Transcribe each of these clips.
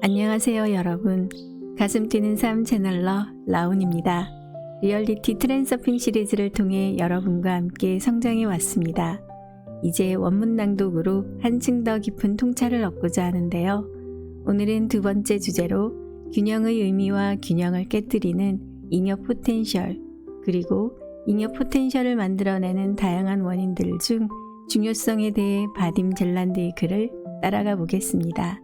안녕하세요 여러분. 가슴 뛰는 삶 채널러 라운입니다. 리얼리티 트랜서핑 시리즈를 통해 여러분과 함께 성장해 왔습니다. 이제 원문 낭독으로 한층 더 깊은 통찰을 얻고자 하는데요. 오늘은 두 번째 주제로 균형의 의미와 균형을 깨뜨리는 잉여 포텐셜, 그리고 잉여 포텐셜을 만들어내는 다양한 원인들 중 중요성에 대해 바딤 젤란드의 글을 따라가 보겠습니다.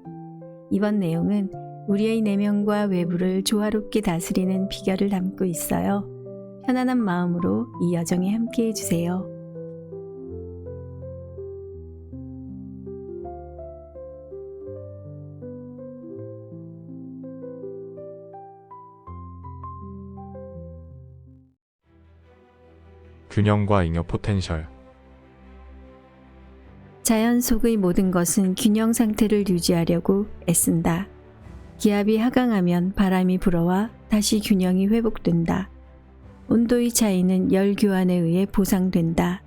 이번 내용은 우리의 내면과 외부를 조화롭게 다스리는 비결을 담고 있어요. 편안한 마음으로 이 여정에 함께 해주세요. 균형과 잉여 포텐셜. 자연 속의 모든 것은 균형 상태를 유지하려고 애쓴다. 기압이 하강하면 바람이 불어와 다시 균형이 회복된다. 온도의 차이는 열 교환에 의해 보상된다.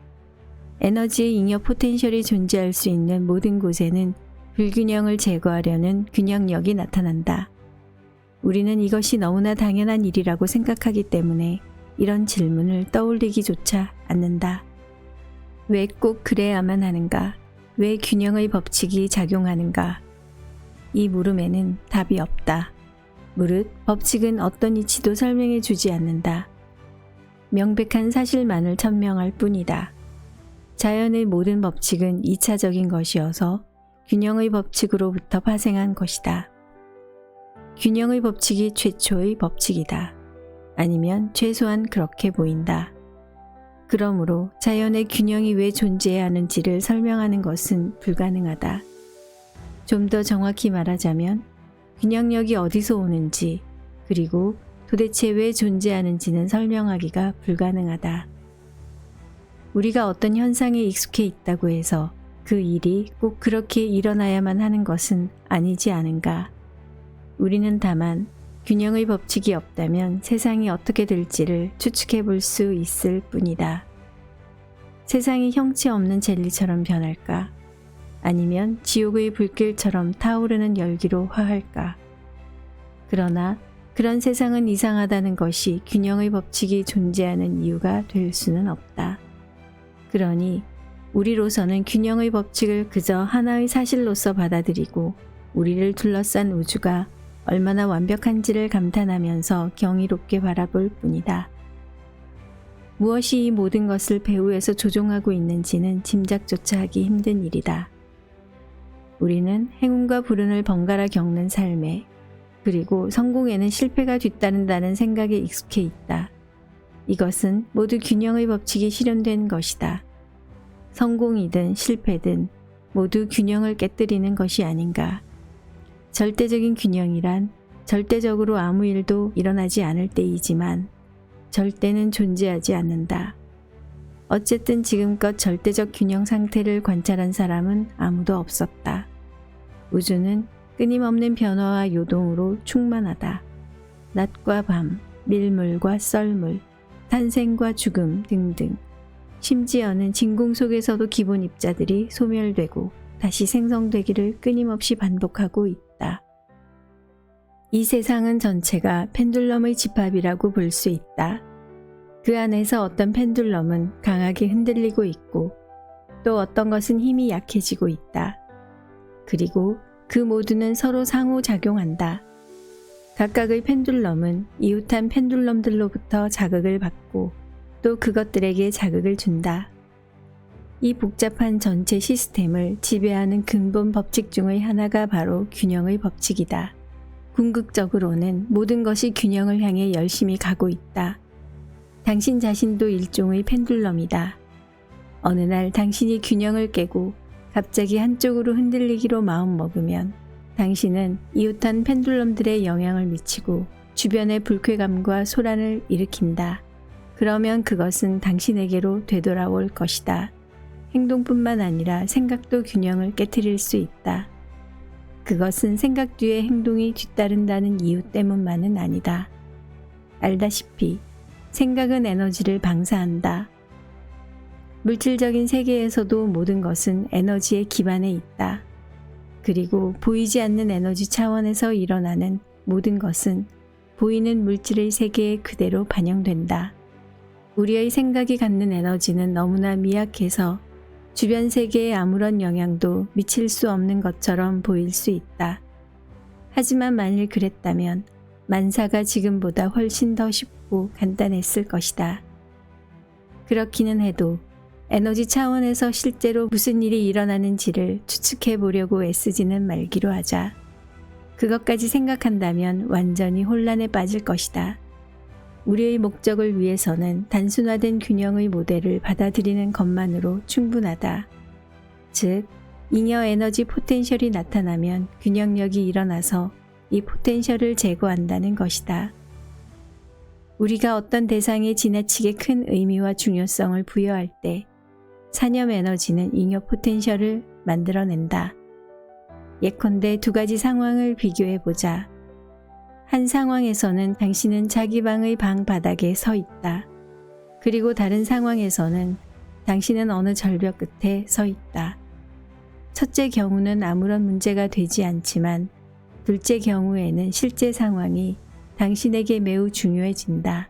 에너지의 잉여 포텐셜이 존재할 수 있는 모든 곳에는 불균형을 제거하려는 균형력이 나타난다. 우리는 이것이 너무나 당연한 일이라고 생각하기 때문에 이런 질문을 떠올리기조차 않는다. 왜 꼭 그래야만 하는가? 왜 균형의 법칙이 작용하는가? 이 물음에는 답이 없다. 무릇 법칙은 어떤 이치도 설명해 주지 않는다. 명백한 사실만을 천명할 뿐이다. 자연의 모든 법칙은 2차적인 것이어서 균형의 법칙으로부터 파생한 것이다. 균형의 법칙이 최초의 법칙이다. 아니면 최소한 그렇게 보인다. 그러므로 자연의 균형이 왜 존재해야 하는지를 설명하는 것은 불가능하다. 좀 더 정확히 말하자면 균형력이 어디서 오는지, 그리고 도대체 왜 존재하는지는 설명하기가 불가능하다. 우리가 어떤 현상에 익숙해 있다고 해서 그 일이 꼭 그렇게 일어나야만 하는 것은 아니지 않은가. 우리는 다만 균형의 법칙이 없다면 세상이 어떻게 될지를 추측해 볼 수 있을 뿐이다. 세상이 형체 없는 젤리처럼 변할까? 아니면 지옥의 불길처럼 타오르는 열기로 화할까? 그러나 그런 세상은 이상하다는 것이 균형의 법칙이 존재하는 이유가 될 수는 없다. 그러니 우리로서는 균형의 법칙을 그저 하나의 사실로서 받아들이고 우리를 둘러싼 우주가 얼마나 완벽한지를 감탄하면서 경이롭게 바라볼 뿐이다. 무엇이 이 모든 것을 배후에서 조종하고 있는지는 짐작조차 하기 힘든 일이다. 우리는 행운과 불운을 번갈아 겪는 삶에, 그리고 성공에는 실패가 뒤따른다는 생각에 익숙해 있다. 이것은 모두 균형의 법칙이 실현된 것이다. 성공이든 실패든 모두 균형을 깨뜨리는 것이 아닌가. 절대적인 균형이란 절대적으로 아무 일도 일어나지 않을 때이지만 절대는 존재하지 않는다. 어쨌든 지금껏 절대적 균형 상태를 관찰한 사람은 아무도 없었다. 우주는 끊임없는 변화와 요동으로 충만하다. 낮과 밤, 밀물과 썰물, 탄생과 죽음 등등. 심지어는 진공 속에서도 기본 입자들이 소멸되고 다시 생성되기를 끊임없이 반복하고 있다. 이 세상은 전체가 펜듈럼의 집합이라고 볼 수 있다. 그 안에서 어떤 펜듈럼은 강하게 흔들리고 있고 또 어떤 것은 힘이 약해지고 있다. 그리고 그 모두는 서로 상호작용한다. 각각의 펜듈럼은 이웃한 펜듈럼들로부터 자극을 받고 또 그것들에게 자극을 준다. 이 복잡한 전체 시스템을 지배하는 근본 법칙 중의 하나가 바로 균형의 법칙이다. 궁극적으로는 모든 것이 균형을 향해 열심히 가고 있다. 당신 자신도 일종의 펜듈럼이다. 어느 날 당신이 균형을 깨고 갑자기 한쪽으로 흔들리기로 마음먹으면 당신은 이웃한 펜듈럼들의 영향을 미치고 주변의 불쾌감과 소란을 일으킨다. 그러면 그것은 당신에게로 되돌아올 것이다. 행동뿐만 아니라 생각도 균형을 깨트릴 수 있다. 그것은 생각 뒤에 행동이 뒤따른다는 이유 때문만은 아니다. 알다시피 생각은 에너지를 방사한다. 물질적인 세계에서도 모든 것은 에너지의 기반에 있다. 그리고 보이지 않는 에너지 차원에서 일어나는 모든 것은 보이는 물질의 세계에 그대로 반영된다. 우리의 생각이 갖는 에너지는 너무나 미약해서 주변 세계에 아무런 영향도 미칠 수 없는 것처럼 보일 수 있다. 하지만 만일 그랬다면 만사가 지금보다 훨씬 더 쉽고 간단했을 것이다. 그렇기는 해도 에너지 차원에서 실제로 무슨 일이 일어나는지를 추측해 보려고 애쓰지는 말기로 하자. 그것까지 생각한다면 완전히 혼란에 빠질 것이다. 우리의 목적을 위해서는 단순화된 균형의 모델을 받아들이는 것만으로 충분하다. 즉, 잉여 에너지 포텐셜이 나타나면 균형력이 일어나서 이 포텐셜을 제거한다는 것이다. 우리가 어떤 대상에 지나치게 큰 의미와 중요성을 부여할 때 산염 에너지는 잉여 포텐셜을 만들어낸다. 예컨대 두 가지 상황을 비교해보자. 한 상황에서는 당신은 자기 방의 방 바닥에 서 있다. 그리고 다른 상황에서는 당신은 어느 절벽 끝에 서 있다. 첫째 경우는 아무런 문제가 되지 않지만 둘째 경우에는 실제 상황이 당신에게 매우 중요해진다.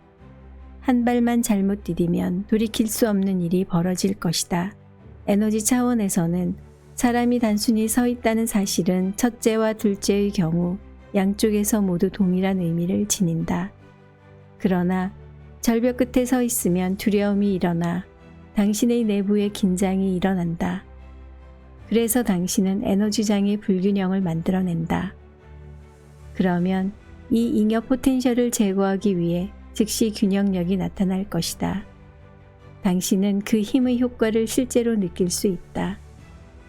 한 발만 잘못 디디면 돌이킬 수 없는 일이 벌어질 것이다. 에너지 차원에서는 사람이 단순히 서 있다는 사실은 첫째와 둘째의 경우 양쪽에서 모두 동일한 의미를 지닌다. 그러나 절벽 끝에 서 있으면 두려움이 일어나 당신의 내부에 긴장이 일어난다. 그래서 당신은 에너지장의 불균형을 만들어낸다. 그러면 이 잉여 포텐셜을 제거하기 위해 즉시 균형력이 나타날 것이다. 당신은 그 힘의 효과를 실제로 느낄 수 있다.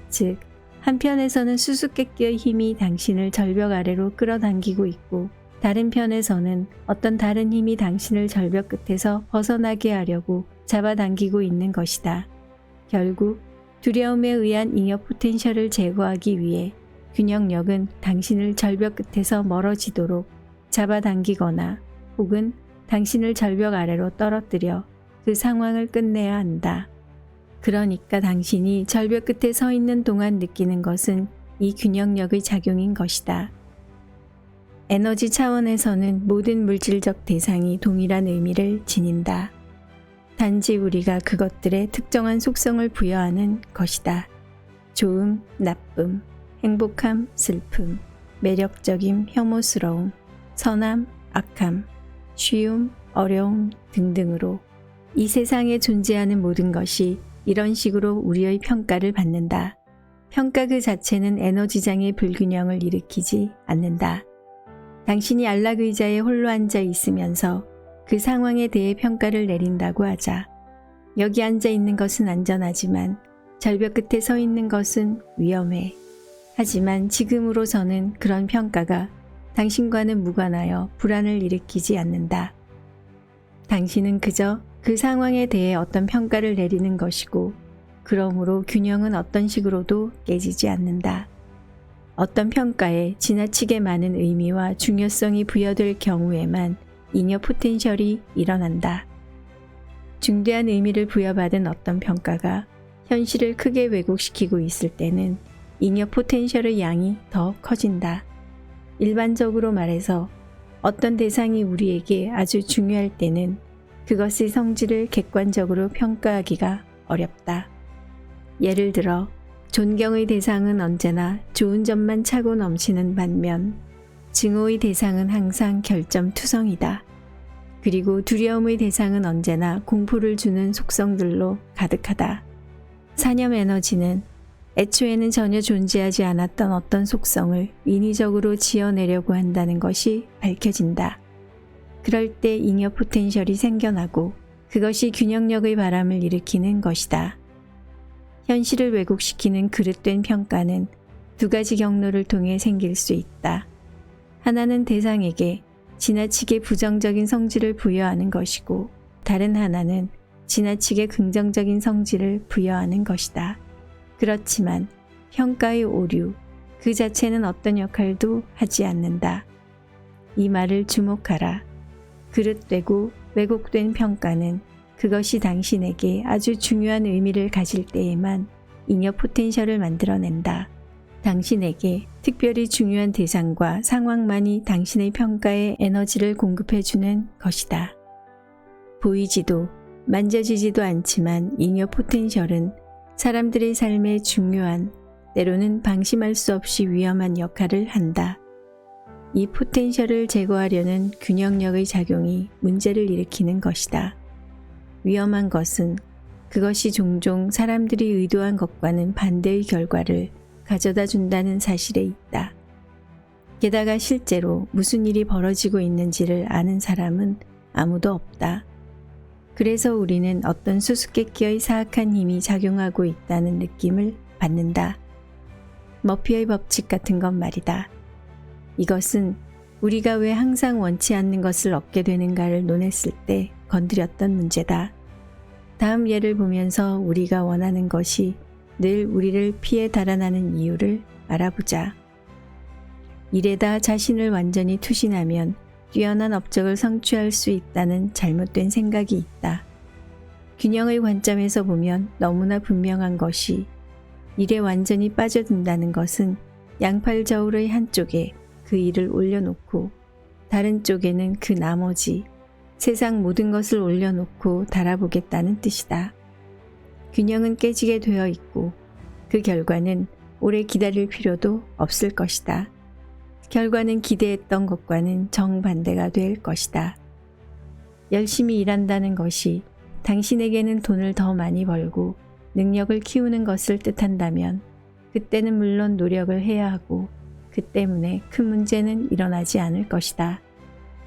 즉, 한편에서는 수수께끼의 힘이 당신을 절벽 아래로 끌어당기고 있고 다른 편에서는 어떤 다른 힘이 당신을 절벽 끝에서 벗어나게 하려고 잡아당기고 있는 것이다. 결국 두려움에 의한 잉여 포텐셜을 제거하기 위해 균형력은 당신을 절벽 끝에서 멀어지도록 잡아당기거나 혹은 당신을 절벽 아래로 떨어뜨려 그 상황을 끝내야 한다. 그러니까 당신이 절벽 끝에 서 있는 동안 느끼는 것은 이 균형력의 작용인 것이다. 에너지 차원에서는 모든 물질적 대상이 동일한 의미를 지닌다. 단지 우리가 그것들의 특정한 속성을 부여하는 것이다. 좋음, 나쁨, 행복함, 슬픔, 매력적임, 혐오스러움, 선함, 악함, 쉬움, 어려움 등등으로 이 세상에 존재하는 모든 것이 이런 식으로 우리의 평가를 받는다. 평가 그 자체는 에너지장의 불균형을 일으키지 않는다. 당신이 안락 의자에 홀로 앉아 있으면서 그 상황에 대해 평가를 내린다고 하자. 여기 앉아 있는 것은 안전하지만 절벽 끝에 서 있는 것은 위험해. 하지만 지금으로서는 그런 평가가 당신과는 무관하여 불안을 일으키지 않는다. 당신은 그저 그 상황에 대해 어떤 평가를 내리는 것이고 그러므로 균형은 어떤 식으로도 깨지지 않는다. 어떤 평가에 지나치게 많은 의미와 중요성이 부여될 경우에만 잉여 포텐셜이 일어난다. 중대한 의미를 부여받은 어떤 평가가 현실을 크게 왜곡시키고 있을 때는 잉여 포텐셜의 양이 더 커진다. 일반적으로 말해서 어떤 대상이 우리에게 아주 중요할 때는 그것의 성질을 객관적으로 평가하기가 어렵다. 예를 들어 존경의 대상은 언제나 좋은 점만 차고 넘치는 반면 증오의 대상은 항상 결점투성이다. 그리고 두려움의 대상은 언제나 공포를 주는 속성들로 가득하다. 산염 에너지는 애초에는 전혀 존재하지 않았던 어떤 속성을 인위적으로 지어내려고 한다는 것이 밝혀진다. 그럴 때 잉여 포텐셜이 생겨나고 그것이 균형력의 바람을 일으키는 것이다. 현실을 왜곡시키는 그릇된 평가는 두 가지 경로를 통해 생길 수 있다. 하나는 대상에게 지나치게 부정적인 성질을 부여하는 것이고 다른 하나는 지나치게 긍정적인 성질을 부여하는 것이다. 그렇지만 평가의 오류 그 자체는 어떤 역할도 하지 않는다. 이 말을 주목하라. 그릇되고 왜곡된 평가는 그것이 당신에게 아주 중요한 의미를 가질 때에만 잉여 포텐셜을 만들어낸다. 당신에게 특별히 중요한 대상과 상황만이 당신의 평가에 에너지를 공급해주는 것이다. 보이지도 만져지지도 않지만 잉여 포텐셜은 사람들의 삶에 중요한, 때로는 방심할 수 없이 위험한 역할을 한다. 이 포텐셜을 제거하려는 균형력의 작용이 문제를 일으키는 것이다. 위험한 것은 그것이 종종 사람들이 의도한 것과는 반대의 결과를 가져다 준다는 사실에 있다. 게다가 실제로 무슨 일이 벌어지고 있는지를 아는 사람은 아무도 없다. 그래서 우리는 어떤 수수께끼의 사악한 힘이 작용하고 있다는 느낌을 받는다. 머피의 법칙 같은 것 말이다. 이것은 우리가 왜 항상 원치 않는 것을 얻게 되는가를 논했을 때 건드렸던 문제다. 다음 예를 보면서 우리가 원하는 것이 늘 우리를 피해 달아나는 이유를 알아보자. 일에다 자신을 완전히 투신하면 뛰어난 업적을 성취할 수 있다는 잘못된 생각이 있다. 균형의 관점에서 보면 너무나 분명한 것이 일에 완전히 빠져든다는 것은 양팔 저울의 한쪽에 그 일을 올려놓고 다른 쪽에는 그 나머지 세상 모든 것을 올려놓고 달아보겠다는 뜻이다. 균형은 깨지게 되어 있고 그 결과는 오래 기다릴 필요도 없을 것이다. 결과는 기대했던 것과는 정반대가 될 것이다. 열심히 일한다는 것이 당신에게는 돈을 더 많이 벌고 능력을 키우는 것을 뜻한다면 그때는 물론 노력을 해야 하고 그 때문에 큰 문제는 일어나지 않을 것이다.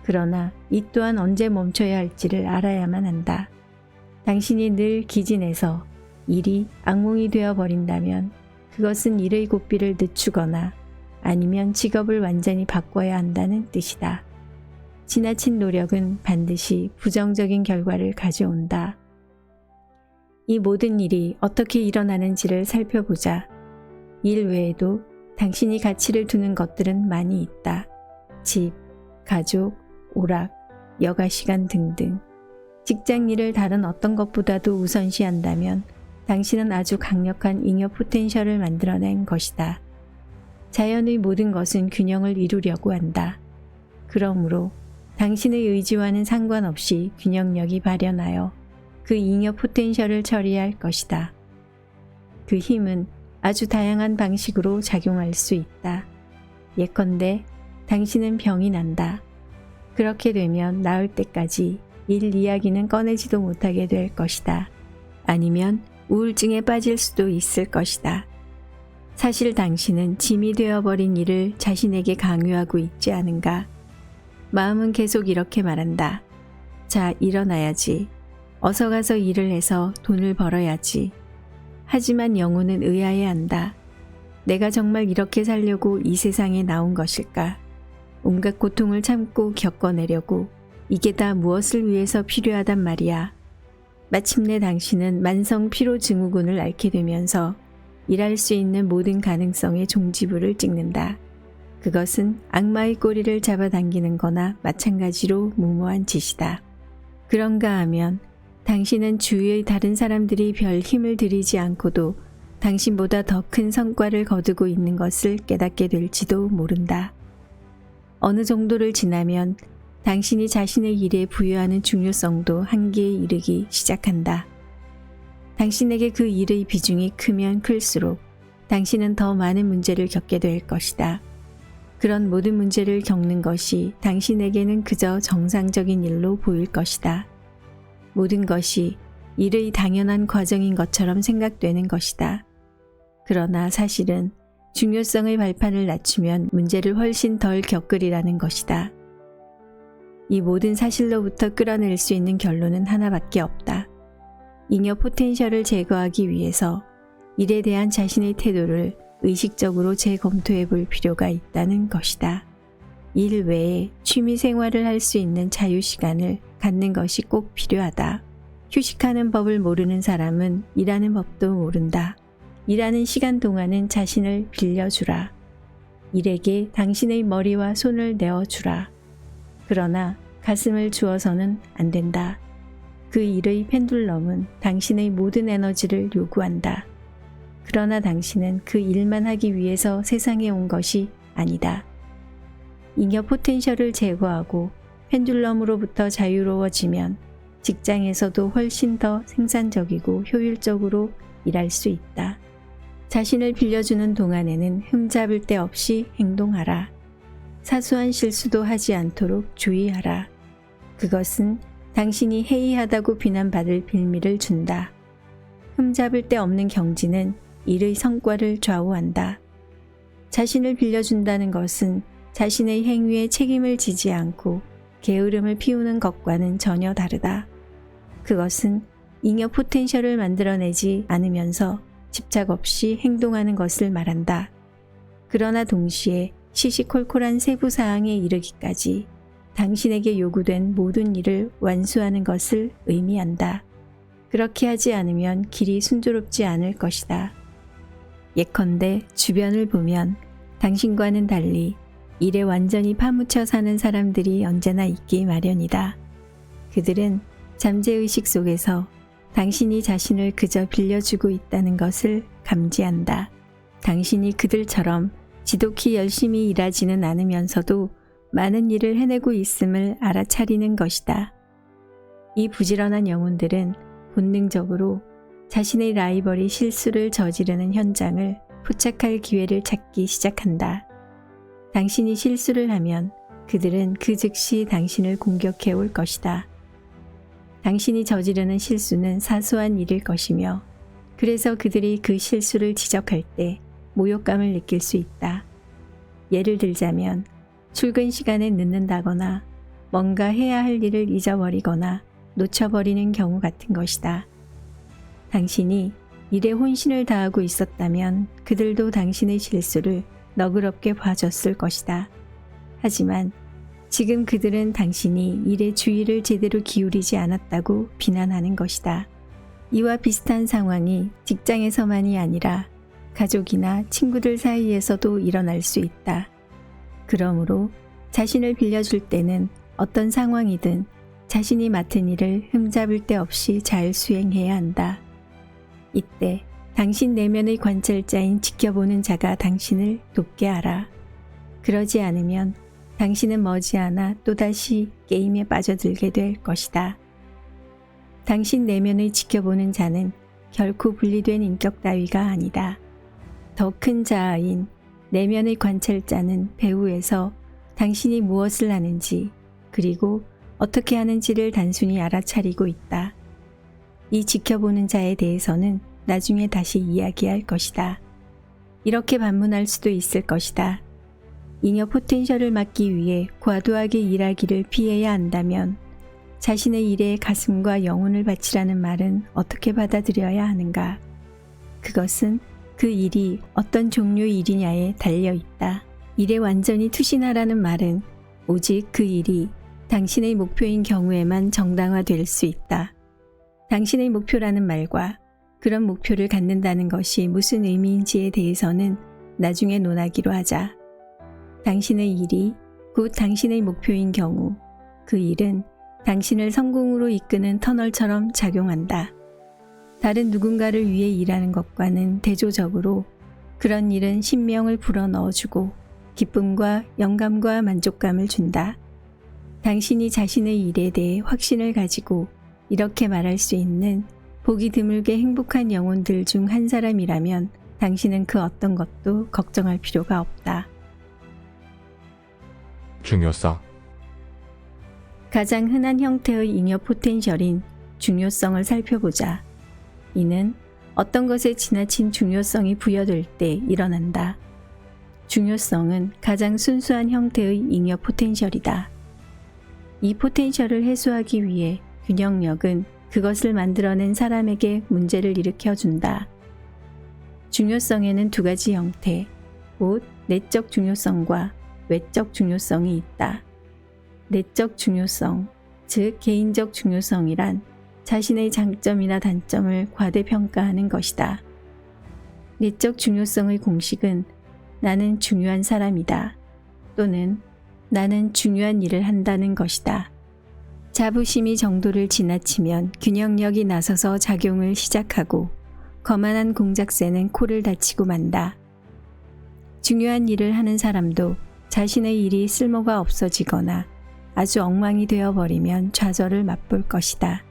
그러나 이 또한 언제 멈춰야 할지를 알아야만 한다. 당신이 늘 기진해서 일이 악몽이 되어버린다면 그것은 일의 고삐를 늦추거나 아니면 직업을 완전히 바꿔야 한다는 뜻이다. 지나친 노력은 반드시 부정적인 결과를 가져온다. 이 모든 일이 어떻게 일어나는지를 살펴보자. 일 외에도 당신이 가치를 두는 것들은 많이 있다. 집, 가족, 오락, 여가 시간 등등. 직장 일을 다른 어떤 것보다도 우선시한다면 당신은 아주 강력한 잉여 포텐셜을 만들어낸 것이다. 자연의 모든 것은 균형을 이루려고 한다. 그러므로 당신의 의지와는 상관없이 균형력이 발현하여 그 잉여 포텐셜을 처리할 것이다. 그 힘은 아주 다양한 방식으로 작용할 수 있다. 예컨대 당신은 병이 난다. 그렇게 되면 나을 때까지 일 이야기는 꺼내지도 못하게 될 것이다. 아니면 우울증에 빠질 수도 있을 것이다. 사실 당신은 짐이 되어버린 일을 자신에게 강요하고 있지 않은가? 마음은 계속 이렇게 말한다. 자, 일어나야지. 어서 가서 일을 해서 돈을 벌어야지. 하지만 영혼은 의아해한다. 내가 정말 이렇게 살려고 이 세상에 나온 것일까? 온갖 고통을 참고 겪어내려고 이게 다 무엇을 위해서 필요하단 말이야. 마침내 당신은 만성 피로 증후군을 앓게 되면서 일할 수 있는 모든 가능성의 종지부를 찍는다. 그것은 악마의 꼬리를 잡아당기는 거나 마찬가지로 무모한 짓이다. 그런가 하면 당신은 주위의 다른 사람들이 별 힘을 들이지 않고도 당신보다 더 큰 성과를 거두고 있는 것을 깨닫게 될지도 모른다. 어느 정도를 지나면 당신이 자신의 일에 부여하는 중요성도 한계에 이르기 시작한다. 당신에게 그 일의 비중이 크면 클수록 당신은 더 많은 문제를 겪게 될 것이다. 그런 모든 문제를 겪는 것이 당신에게는 그저 정상적인 일로 보일 것이다. 모든 것이 일의 당연한 과정인 것처럼 생각되는 것이다. 그러나 사실은 중요성의 발판을 낮추면 문제를 훨씬 덜 겪으리라는 것이다. 이 모든 사실로부터 끌어낼 수 있는 결론은 하나밖에 없다. 잉여 포텐셜을 제거하기 위해서 일에 대한 자신의 태도를 의식적으로 재검토해 볼 필요가 있다는 것이다. 일 외에 취미 생활을 할 수 있는 자유시간을 갖는 것이 꼭 필요하다. 휴식하는 법을 모르는 사람은 일하는 법도 모른다. 일하는 시간 동안은 자신을 빌려주라. 일에게 당신의 머리와 손을 내어주라. 그러나 가슴을 주어서는 안 된다. 그 일의 펜듈럼은 당신의 모든 에너지를 요구한다. 그러나 당신은 그 일만 하기 위해서 세상에 온 것이 아니다. 잉여 포텐셜을 제거하고 펜듈럼으로부터 자유로워지면 직장에서도 훨씬 더 생산적이고 효율적으로 일할 수 있다. 자신을 빌려주는 동안에는 흠잡을 데 없이 행동하라. 사소한 실수도 하지 않도록 주의하라. 그것은 당신이 해이하다고 비난받을 빌미를 준다. 흠잡을 데 없는 경지는 일의 성과를 좌우한다. 자신을 빌려준다는 것은 자신의 행위에 책임을 지지 않고 게으름을 피우는 것과는 전혀 다르다. 그것은 잉여 포텐셜을 만들어내지 않으면서 집착 없이 행동하는 것을 말한다. 그러나 동시에 시시콜콜한 세부 사항에 이르기까지 당신에게 요구된 모든 일을 완수하는 것을 의미한다. 그렇게 하지 않으면 길이 순조롭지 않을 것이다. 예컨대 주변을 보면 당신과는 달리 일에 완전히 파묻혀 사는 사람들이 언제나 있기 마련이다. 그들은 잠재의식 속에서 당신이 자신을 그저 빌려주고 있다는 것을 감지한다. 당신이 그들처럼 지독히 열심히 일하지는 않으면서도 많은 일을 해내고 있음을 알아차리는 것이다. 이 부지런한 영혼들은 본능적으로 자신의 라이벌이 실수를 저지르는 현장을 포착할 기회를 찾기 시작한다. 당신이 실수를 하면 그들은 그 즉시 당신을 공격해 올 것이다. 당신이 저지르는 실수는 사소한 일일 것이며 그래서 그들이 그 실수를 지적할 때 모욕감을 느낄 수 있다. 예를 들자면 출근 시간에 늦는다거나 뭔가 해야 할 일을 잊어버리거나 놓쳐버리는 경우 같은 것이다. 당신이 일에 혼신을 다하고 있었다면 그들도 당신의 실수를 너그럽게 봐줬을 것이다. 하지만 지금 그들은 당신이 일에 주의를 제대로 기울이지 않았다고 비난하는 것이다. 이와 비슷한 상황이 직장에서만이 아니라 가족이나 친구들 사이에서도 일어날 수 있다. 그러므로 자신을 빌려줄 때는 어떤 상황이든 자신이 맡은 일을 흠잡을 데 없이 잘 수행해야 한다. 이때 당신 내면의 관찰자인 지켜보는 자가 당신을 돕게 하라. 그러지 않으면 당신은 머지않아 또다시 게임에 빠져들게 될 것이다. 당신 내면의 지켜보는 자는 결코 분리된 인격 따위가 아니다. 더 큰 자아인 내면의 관찰자는 배후에서 당신이 무엇을 하는지 그리고 어떻게 하는지를 단순히 알아차리고 있다. 이 지켜보는 자에 대해서는 나중에 다시 이야기할 것이다. 이렇게 반문할 수도 있을 것이다. 잉여 포텐셜을 막기 위해 과도하게 일하기를 피해야 한다면 자신의 일에 가슴과 영혼을 바치라는 말은 어떻게 받아들여야 하는가? 그것은 그 일이 어떤 종류의 일이냐에 달려 있다. 일에 완전히 투신하라는 말은 오직 그 일이 당신의 목표인 경우에만 정당화될 수 있다. 당신의 목표라는 말과 그런 목표를 갖는다는 것이 무슨 의미인지에 대해서는 나중에 논하기로 하자. 당신의 일이 곧 당신의 목표인 경우 그 일은 당신을 성공으로 이끄는 터널처럼 작용한다. 다른 누군가를 위해 일하는 것과는 대조적으로 그런 일은 신명을 불어넣어주고 기쁨과 영감과 만족감을 준다. 당신이 자신의 일에 대해 확신을 가지고 이렇게 말할 수 있는 보기 드물게 행복한 영혼들 중 한 사람이라면 당신은 그 어떤 것도 걱정할 필요가 없다. 중요성. 가장 흔한 형태의 잉여 포텐셜인 중요성을 살펴보자. 이는 어떤 것에 지나친 중요성이 부여될 때 일어난다. 중요성은 가장 순수한 형태의 잉여 포텐셜이다. 이 포텐셜을 해소하기 위해 균형력은 그것을 만들어낸 사람에게 문제를 일으켜준다. 중요성에는 두 가지 형태, 곧 내적 중요성과 외적 중요성이 있다. 내적 중요성, 즉 개인적 중요성이란 자신의 장점이나 단점을 과대평가하는 것이다. 내적 중요성의 공식은 나는 중요한 사람이다 또는 나는 중요한 일을 한다는 것이다. 자부심이 정도를 지나치면 균형력이 나서서 작용을 시작하고 거만한 공작새는 코를 다치고 만다. 중요한 일을 하는 사람도 자신의 일이 쓸모가 없어지거나 아주 엉망이 되어버리면 좌절을 맛볼 것이다.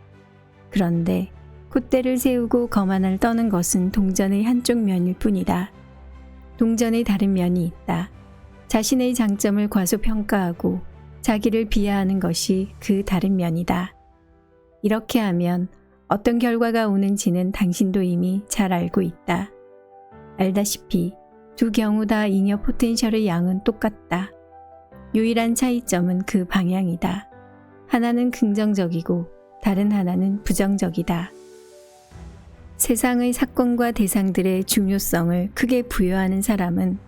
그런데 콧대를 세우고 거만을 떠는 것은 동전의 한쪽 면일 뿐이다. 동전의 다른 면이 있다. 자신의 장점을 과소평가하고 자기를 비하하는 것이 그 다른 면이다. 이렇게 하면 어떤 결과가 오는지는 당신도 이미 잘 알고 있다. 알다시피 두 경우 다 잉여 포텐셜의 양은 똑같다. 유일한 차이점은 그 방향이다. 하나는 긍정적이고 다른 하나는 부정적이다. 세상의 사건과 대상들의 중요성을 크게 부여하는 사람은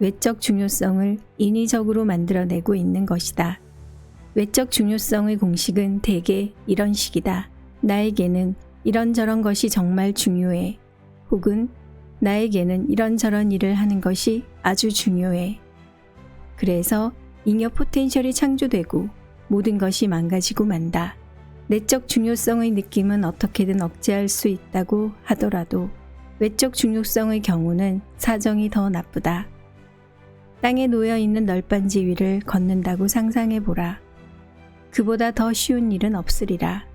외적 중요성을 인위적으로 만들어내고 있는 것이다. 외적 중요성의 공식은 대개 이런 식이다. 나에게는 이런저런 것이 정말 중요해. 혹은 나에게는 이런저런 일을 하는 것이 아주 중요해. 그래서 잉여 포텐셜이 창조되고 모든 것이 망가지고 만다. 내적 중요성의 느낌은 어떻게든 억제할 수 있다고 하더라도 외적 중요성의 경우는 사정이 더 나쁘다. 땅에 놓여있는 널빤지 위를 걷는다고 상상해보라. 그보다 더 쉬운 일은 없으리라.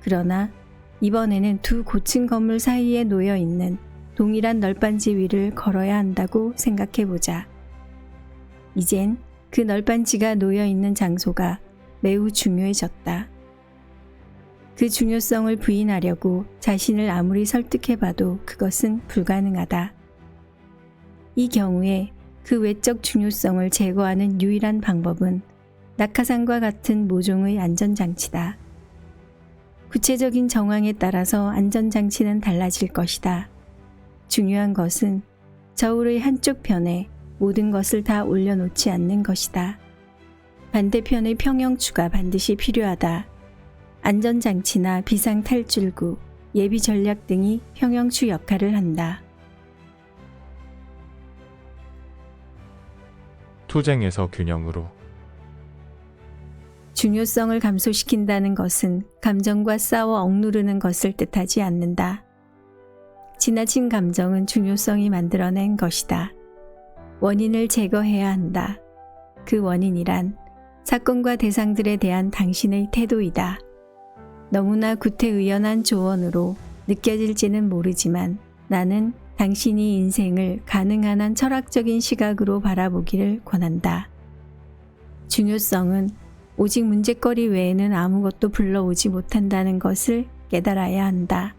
그러나 이번에는 두 고층 건물 사이에 놓여있는 동일한 널빤지 위를 걸어야 한다고 생각해보자. 이젠 그 널빤지가 놓여있는 장소가 매우 중요해졌다. 그 중요성을 부인하려고 자신을 아무리 설득해봐도 그것은 불가능하다. 이 경우에 그 외적 중요성을 제거하는 유일한 방법은 낙하산과 같은 모종의 안전장치다. 구체적인 정황에 따라서 안전장치는 달라질 것이다. 중요한 것은 저울의 한쪽 편에 모든 것을 다 올려놓지 않는 것이다. 반대편의 평형추가 반드시 필요하다. 안전장치나 비상탈출구, 예비전략 등이 평형추 역할을 한다. 투쟁에서 균형으로. 중요성을 감소시킨다는 것은 감정과 싸워 억누르는 것을 뜻하지 않는다. 지나친 감정은 중요성이 만들어낸 것이다. 원인을 제거해야 한다. 그 원인이란 사건과 대상들에 대한 당신의 태도이다. 너무나 구태의연한 조언으로 느껴질지는 모르지만 나는 당신이 인생을 가능한 한 철학적인 시각으로 바라보기를 권한다. 중요성은 오직 문제거리 외에는 아무것도 불러오지 못한다는 것을 깨달아야 한다.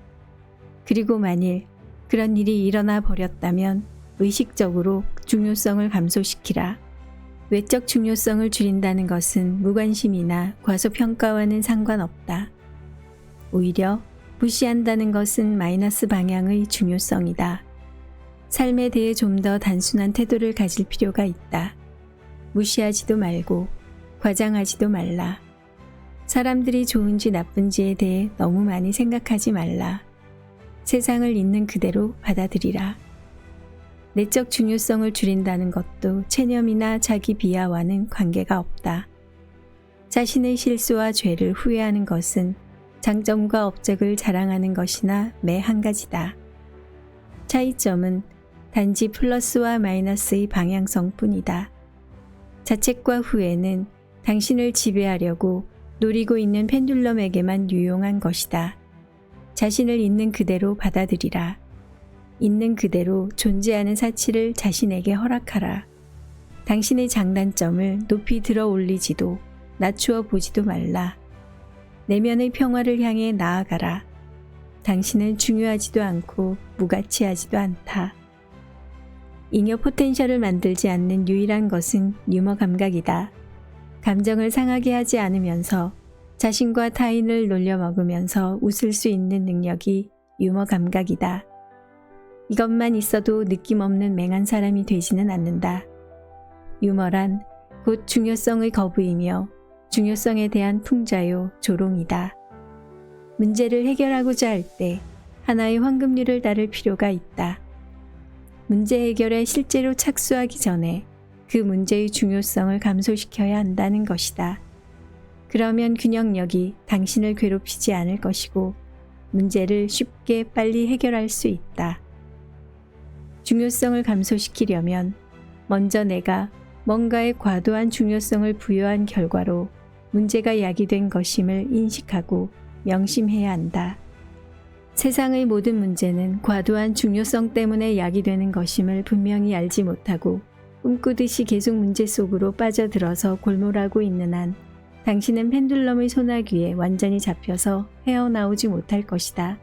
그리고 만일 그런 일이 일어나 버렸다면 의식적으로 중요성을 감소시키라. 외적 중요성을 줄인다는 것은 무관심이나 과소평가와는 상관없다. 오히려 무시한다는 것은 마이너스 방향의 중요성이다. 삶에 대해 좀 더 단순한 태도를 가질 필요가 있다. 무시하지도 말고 과장하지도 말라. 사람들이 좋은지 나쁜지에 대해 너무 많이 생각하지 말라. 세상을 있는 그대로 받아들이라. 내적 중요성을 줄인다는 것도 체념이나 자기 비하와는 관계가 없다. 자신의 실수와 죄를 후회하는 것은 장점과 업적을 자랑하는 것이나 매 한 가지다. 차이점은 단지 플러스와 마이너스의 방향성 뿐이다. 자책과 후회는 당신을 지배하려고 노리고 있는 펜듈럼에게만 유용한 것이다. 자신을 있는 그대로 받아들이라. 있는 그대로 존재하는 사치를 자신에게 허락하라. 당신의 장단점을 높이 들어 올리지도 낮추어 보지도 말라. 내면의 평화를 향해 나아가라. 당신은 중요하지도 않고 무가치하지도 않다. 잉여 포텐셜을 만들지 않는 유일한 것은 유머 감각이다. 감정을 상하게 하지 않으면서 자신과 타인을 놀려먹으면서 웃을 수 있는 능력이 유머 감각이다. 이것만 있어도 느낌 없는 맹한 사람이 되지는 않는다. 유머란 곧 중요성의 거부이며 중요성에 대한 풍자요 조롱이다. 문제를 해결하고자 할 때 하나의 황금률을 따를 필요가 있다. 문제 해결에 실제로 착수하기 전에 그 문제의 중요성을 감소시켜야 한다는 것이다. 그러면 균형력이 당신을 괴롭히지 않을 것이고 문제를 쉽게 빨리 해결할 수 있다. 중요성을 감소시키려면 먼저 내가 뭔가에 과도한 중요성을 부여한 결과로 문제가 야기된 것임을 인식하고 명심해야 한다. 세상의 모든 문제는 과도한 중요성 때문에 야기되는 것임을 분명히 알지 못하고 꿈꾸듯이 계속 문제 속으로 빠져들어서 골몰하고 있는 한 당신은 펜듈럼의 소나기에 완전히 잡혀서 헤어나오지 못할 것이다.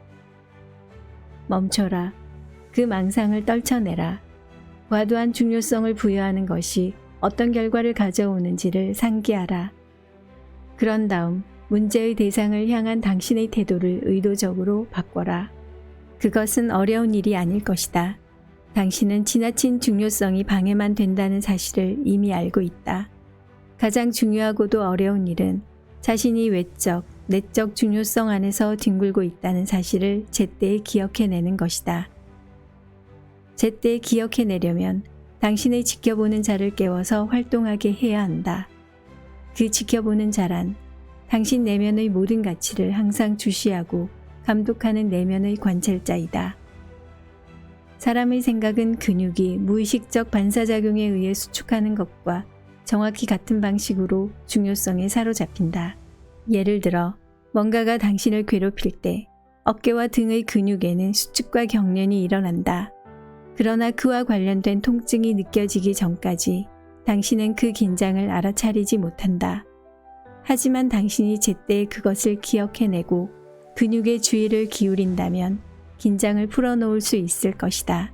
멈춰라. 그 망상을 떨쳐내라. 과도한 중요성을 부여하는 것이 어떤 결과를 가져오는지를 상기하라. 그런 다음 문제의 대상을 향한 당신의 태도를 의도적으로 바꿔라. 그것은 어려운 일이 아닐 것이다. 당신은 지나친 중요성이 방해만 된다는 사실을 이미 알고 있다. 가장 중요하고도 어려운 일은 자신이 외적, 내적 중요성 안에서 뒹굴고 있다는 사실을 제때 기억해내는 것이다. 제때 기억해내려면 당신의 지켜보는 자를 깨워서 활동하게 해야 한다. 그 지켜보는 자란 당신 내면의 모든 가치를 항상 주시하고 감독하는 내면의 관찰자이다. 사람의 생각은 근육이 무의식적 반사작용에 의해 수축하는 것과 정확히 같은 방식으로 중요성에 사로잡힌다. 예를 들어 뭔가가 당신을 괴롭힐 때 어깨와 등의 근육에는 수축과 경련이 일어난다. 그러나 그와 관련된 통증이 느껴지기 전까지 당신은 그 긴장을 알아차리지 못한다. 하지만 당신이 제때 그것을 기억해내고 근육의 주의를 기울인다면 긴장을 풀어놓을 수 있을 것이다.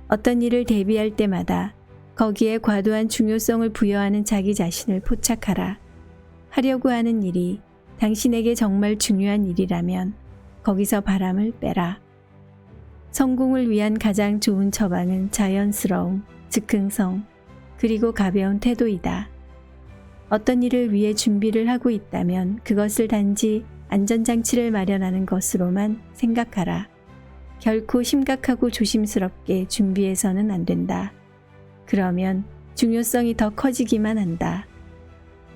어떤 일을 대비할 때마다 거기에 과도한 중요성을 부여하는 자기 자신을 포착하라. 하려고 하는 일이 당신에게 정말 중요한 일이라면 거기서 바람을 빼라. 성공을 위한 가장 좋은 처방은 자연스러움, 즉흥성, 그리고 가벼운 태도이다. 어떤 일을 위해 준비를 하고 있다면 그것을 단지 안전장치를 마련하는 것으로만 생각하라. 결코 심각하고 조심스럽게 준비해서는 안 된다. 그러면 중요성이 더 커지기만 한다.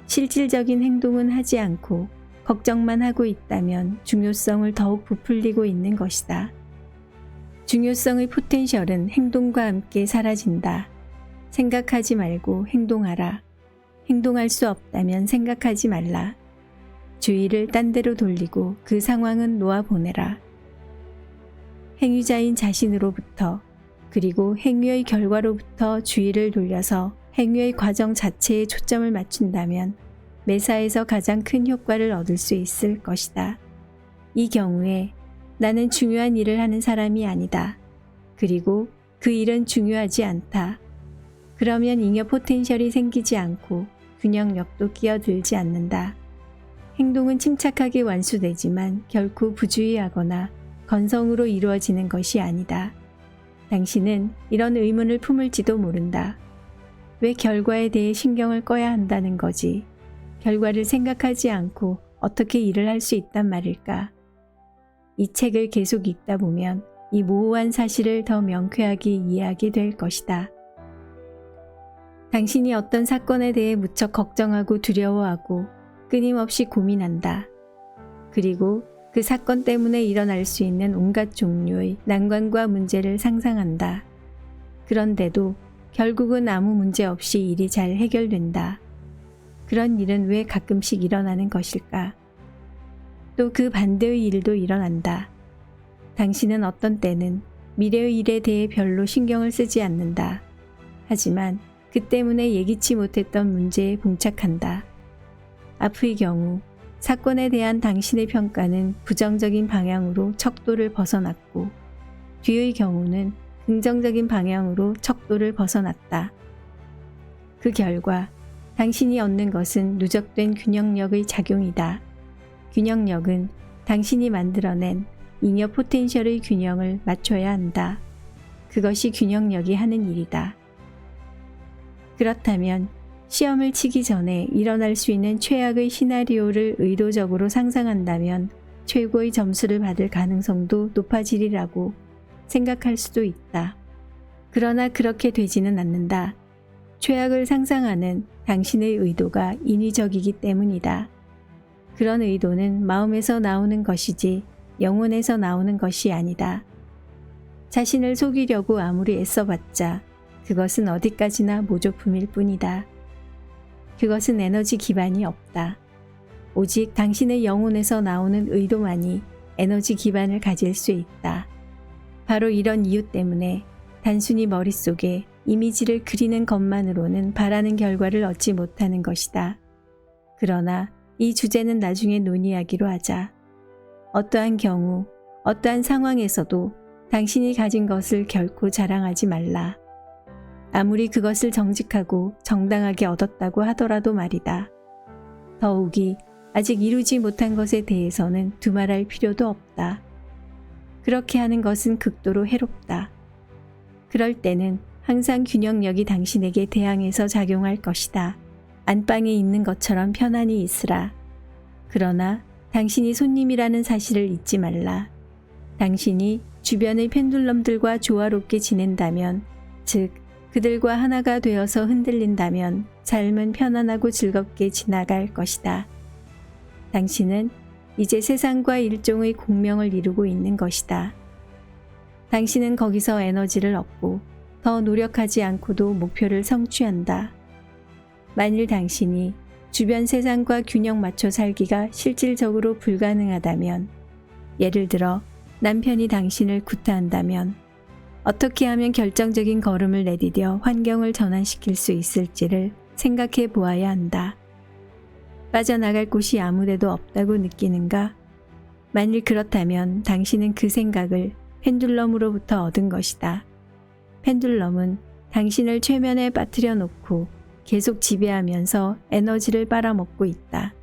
실질적인 행동은 하지 않고 걱정만 하고 있다면 중요성을 더욱 부풀리고 있는 것이다. 중요성의 포텐셜은 행동과 함께 사라진다. 생각하지 말고 행동하라. 행동할 수 없다면 생각하지 말라. 주의를 딴 데로 돌리고 그 상황은 놓아보내라. 행위자인 자신으로부터 그리고 행위의 결과로부터 주의를 돌려서 행위의 과정 자체에 초점을 맞춘다면 매사에서 가장 큰 효과를 얻을 수 있을 것이다. 이 경우에 나는 중요한 일을 하는 사람이 아니다. 그리고 그 일은 중요하지 않다. 그러면 잉여 포텐셜이 생기지 않고 균형력도 끼어들지 않는다. 행동은 침착하게 완수되지만 결코 부주의하거나 건성으로 이루어지는 것이 아니다. 당신은 이런 의문을 품을지도 모른다. 왜 결과에 대해 신경을 꺼야 한다는 거지? 결과를 생각하지 않고 어떻게 일을 할 수 있단 말일까? 이 책을 계속 읽다 보면 이 모호한 사실을 더 명쾌하게 이해하게 될 것이다. 당신이 어떤 사건에 대해 무척 걱정하고 두려워하고 끊임없이 고민한다. 그리고 그 사건 때문에 일어날 수 있는 온갖 종류의 난관과 문제를 상상한다. 그런데도 결국은 아무 문제 없이 일이 잘 해결된다. 그런 일은 왜 가끔씩 일어나는 것일까? 또 그 반대의 일도 일어난다. 당신은 어떤 때는 미래의 일에 대해 별로 신경을 쓰지 않는다. 하지만 그 때문에 예기치 못했던 문제에 봉착한다. 앞의 경우 사건에 대한 당신의 평가는 부정적인 방향으로 척도를 벗어났고 뒤의 경우는 긍정적인 방향으로 척도를 벗어났다. 그 결과 당신이 얻는 것은 누적된 균형력의 작용이다. 균형력은 당신이 만들어낸 잉여 포텐셜의 균형을 맞춰야 한다. 그것이 균형력이 하는 일이다. 그렇다면 시험을 치기 전에 일어날 수 있는 최악의 시나리오를 의도적으로 상상한다면 최고의 점수를 받을 가능성도 높아지리라고 생각할 수도 있다. 그러나 그렇게 되지는 않는다. 최악을 상상하는 당신의 의도가 인위적이기 때문이다. 그런 의도는 마음에서 나오는 것이지 영혼에서 나오는 것이 아니다. 자신을 속이려고 아무리 애써봤자 그것은 어디까지나 모조품일 뿐이다. 그것은 에너지 기반이 없다. 오직 당신의 영혼에서 나오는 의도만이 에너지 기반을 가질 수 있다. 바로 이런 이유 때문에 단순히 머릿속에 이미지를 그리는 것만으로는 바라는 결과를 얻지 못하는 것이다. 그러나 이 주제는 나중에 논의하기로 하자. 어떠한 경우, 어떠한 상황에서도 당신이 가진 것을 결코 자랑하지 말라. 아무리 그것을 정직하고 정당하게 얻었다고 하더라도 말이다. 더욱이 아직 이루지 못한 것에 대해서는 두말할 필요도 없다. 그렇게 하는 것은 극도로 해롭다. 그럴 때는 항상 균형력이 당신에게 대항해서 작용할 것이다. 안방에 있는 것처럼 편안히 있으라. 그러나 당신이 손님이라는 사실을 잊지 말라. 당신이 주변의 펜듈럼들과 조화롭게 지낸다면, 즉 그들과 하나가 되어서 흔들린다면 삶은 편안하고 즐겁게 지나갈 것이다. 당신은 이제 세상과 일종의 공명을 이루고 있는 것이다. 당신은 거기서 에너지를 얻고 더 노력하지 않고도 목표를 성취한다. 만일 당신이 주변 세상과 균형 맞춰 살기가 실질적으로 불가능하다면, 예를 들어 남편이 당신을 구타한다면 어떻게 하면 결정적인 걸음을 내디뎌 환경을 전환시킬 수 있을지를 생각해 보아야 한다. 빠져나갈 곳이 아무데도 없다고 느끼는가? 만일 그렇다면 당신은 그 생각을 펜듈럼으로부터 얻은 것이다. 펜듈럼은 당신을 최면에 빠뜨려 놓고 계속 지배하면서 에너지를 빨아먹고 있다.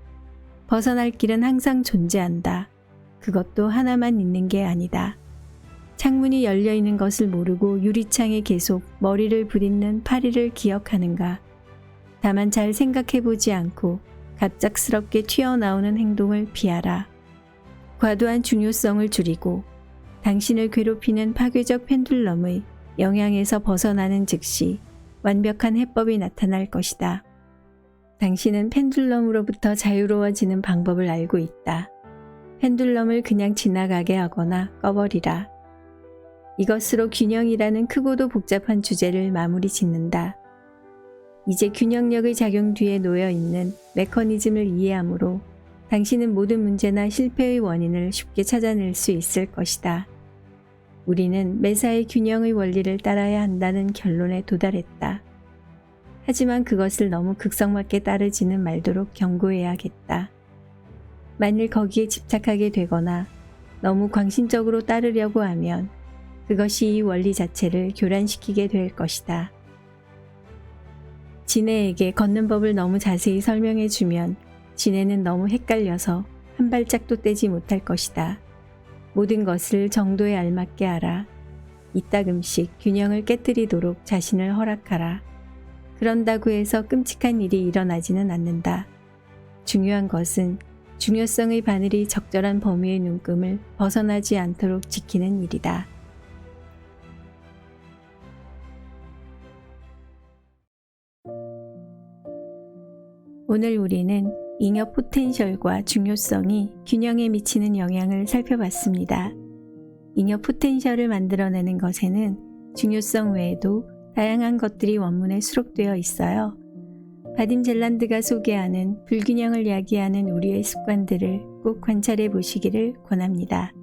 벗어날 길은 항상 존재한다. 그것도 하나만 있는 게 아니다. 창문이 열려 있는 것을 모르고 유리창에 계속 머리를 부딪는 파리를 기억하는가? 다만 잘 생각해 보지 않고 갑작스럽게 튀어나오는 행동을 피하라. 과도한 중요성을 줄이고 당신을 괴롭히는 파괴적 펜듈럼의 영향에서 벗어나는 즉시 완벽한 해법이 나타날 것이다. 당신은 펜듈럼으로부터 자유로워지는 방법을 알고 있다. 펜듈럼을 그냥 지나가게 하거나 꺼버리라. 이것으로 균형이라는 크고도 복잡한 주제를 마무리 짓는다. 이제 균형력의 작용 뒤에 놓여 있는 메커니즘을 이해함으로 당신은 모든 문제나 실패의 원인을 쉽게 찾아낼 수 있을 것이다. 우리는 매사에 균형의 원리를 따라야 한다는 결론에 도달했다. 하지만 그것을 너무 극성맞게 따르지는 말도록 경고해야겠다. 만일 거기에 집착하게 되거나 너무 광신적으로 따르려고 하면 그것이 이 원리 자체를 교란시키게 될 것이다. 지네에게 걷는 법을 너무 자세히 설명해주면 지네는 너무 헷갈려서 한 발짝도 떼지 못할 것이다. 모든 것을 정도에 알맞게 하라. 이따금씩 균형을 깨뜨리도록 자신을 허락하라. 그런다고 해서 끔찍한 일이 일어나지는 않는다. 중요한 것은 중요성의 바늘이 적절한 범위의 눈금을 벗어나지 않도록 지키는 일이다. 오늘 우리는 잉여 포텐셜과 중요성이 균형에 미치는 영향을 살펴봤습니다. 잉여 포텐셜을 만들어내는 것에는 중요성 외에도 다양한 것들이 원문에 수록되어 있어요. 바딤 젤란드가 소개하는 불균형을 야기하는 우리의 습관들을 꼭 관찰해 보시기를 권합니다.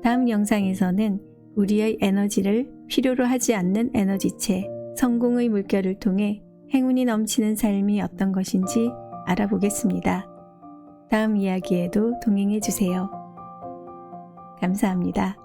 다음 영상에서는 우리의 에너지를 필요로 하지 않는 에너지체, 성공의 물결을 통해 행운이 넘치는 삶이 어떤 것인지 알아보겠습니다. 다음 이야기에도 동행해 주세요. 감사합니다.